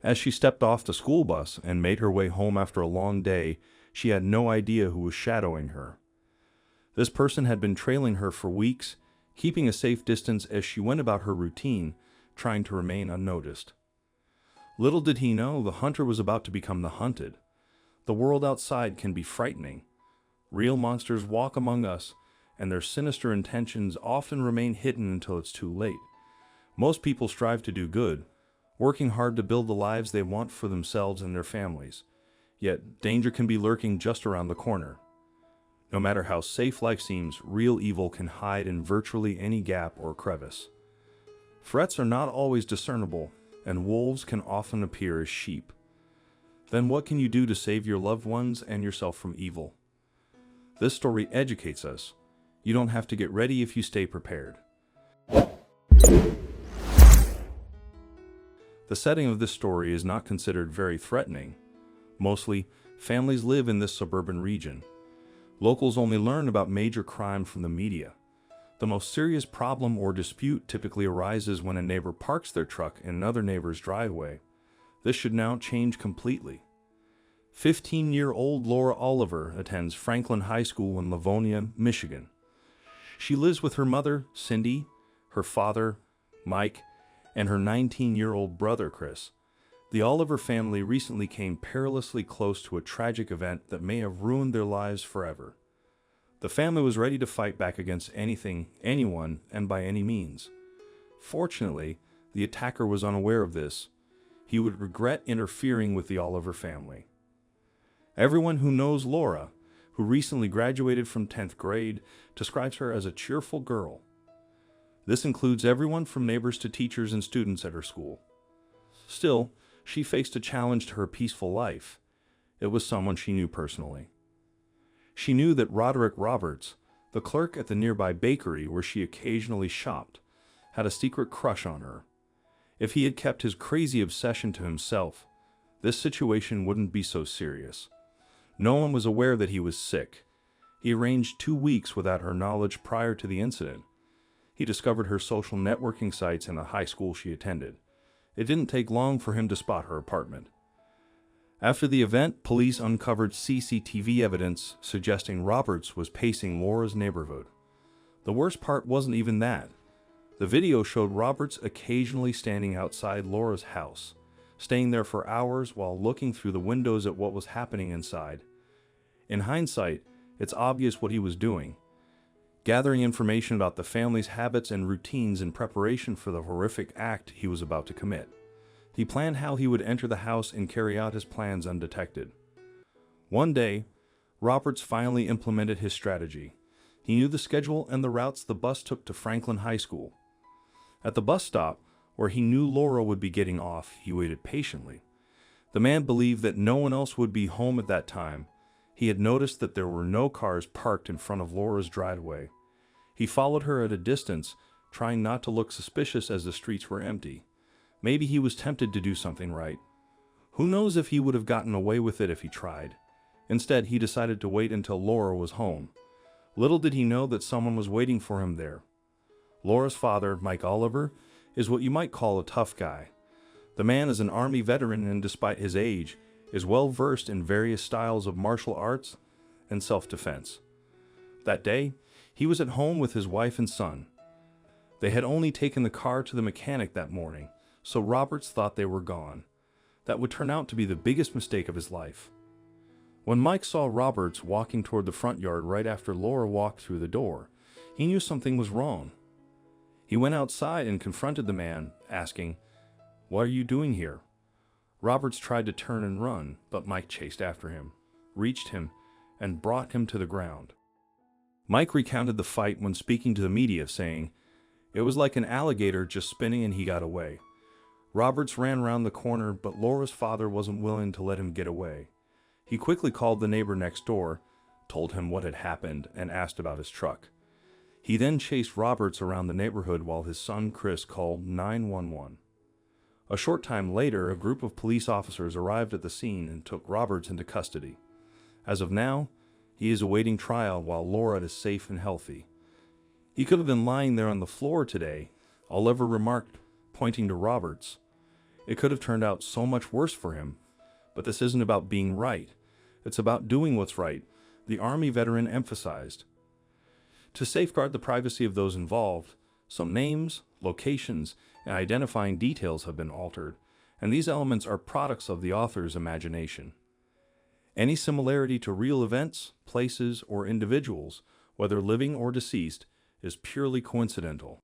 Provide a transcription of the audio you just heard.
As she stepped off the school bus and made her way home after a long day, she had no idea who was shadowing her. This person had been trailing her for weeks, keeping a safe distance as she went about her routine, trying to remain unnoticed. Little did he know the hunter was about to become the hunted. The world outside can be frightening. Real monsters walk among us, and their sinister intentions often remain hidden until it's too late. Most people strive to do good, working hard to build the lives they want for themselves and their families. Yet, danger can be lurking just around the corner. No matter how safe life seems, real evil can hide in virtually any gap or crevice. Threats are not always discernible, and wolves can often appear as sheep. Then what can you do to save your loved ones and yourself from evil? This story educates us. You don't have to get ready if you stay prepared. The setting of this story is not considered very threatening. Mostly, families live in this suburban region. Locals only learn about major crime from the media. The most serious problem or dispute typically arises when a neighbor parks their truck in another neighbor's driveway. This should now change completely. 15-year-old Laura Oliver attends Franklin High School in Livonia, Michigan. She lives with her mother, Cindy, her father, Mike, and her 19-year-old brother, Chris. The Oliver family recently came perilously close to a tragic event that may have ruined their lives forever. The family was ready to fight back against anything, anyone, and by any means. Fortunately, the attacker was unaware of this. He would regret interfering with the Oliver family. Everyone who knows Laura, who recently graduated from 10th grade, describes her as a cheerful girl. This includes everyone from neighbors to teachers and students at her school. Still, she faced a challenge to her peaceful life. It was someone she knew personally. She knew that Roderick Roberts, the clerk at the nearby bakery where she occasionally shopped, had a secret crush on her. If he had kept his crazy obsession to himself, this situation wouldn't be so serious. No one was aware that he was sick. He arranged 2 weeks without her knowledge prior to the incident. He discovered her social networking sites in the high school she attended. It didn't take long for him to spot her apartment. After the event, police uncovered CCTV evidence suggesting Roberts was pacing Laura's neighborhood. The worst part wasn't even that. The video showed Roberts occasionally standing outside Laura's house, staying there for hours while looking through the windows at what was happening inside. In hindsight, it's obvious what he was doing. Gathering information about the family's habits and routines in preparation for the horrific act he was about to commit. He planned how he would enter the house and carry out his plans undetected. One day, Roberts finally implemented his strategy. He knew the schedule and the routes the bus took to Franklin High School. At the bus stop, where he knew Laura would be getting off, he waited patiently. The man believed that no one else would be home at that time. He had noticed that there were no cars parked in front of Laura's driveway. He followed her at a distance, trying not to look suspicious as the streets were empty. Maybe he was tempted to do something right. Who knows if he would have gotten away with it if he tried. Instead, he decided to wait until Laura was home. Little did he know that someone was waiting for him there. Laura's father, Mike Oliver, is what you might call a tough guy. The man is an Army veteran and, despite his age, is well versed in various styles of martial arts and self-defense. That day, he was at home with his wife and son. They had only taken the car to the mechanic that morning, so Roberts thought they were gone. That would turn out to be the biggest mistake of his life. When Mike saw Roberts walking toward the front yard right after Laura walked through the door, he knew something was wrong. He went outside and confronted the man, asking, "What are you doing here?" Roberts tried to turn and run, but Mike chased after him, reached him, and brought him to the ground. Mike recounted the fight when speaking to the media, saying, "It was like an alligator just spinning and he got away." Roberts ran around the corner, but Laura's father wasn't willing to let him get away. He quickly called the neighbor next door, told him what had happened, and asked about his truck. He then chased Roberts around the neighborhood while his son Chris called 911. A short time later, a group of police officers arrived at the scene and took Roberts into custody. As of now, he is awaiting trial while Laura is safe and healthy. "He could have been lying there on the floor today," Oliver remarked, pointing to Roberts. It could have turned out so much worse for him. But this isn't about being right. It's about doing what's right, the Army veteran emphasized. To safeguard the privacy of those involved, some names, locations, and identifying details have been altered, and these elements are products of the author's imagination. Any similarity to real events, places, or individuals, whether living or deceased, is purely coincidental.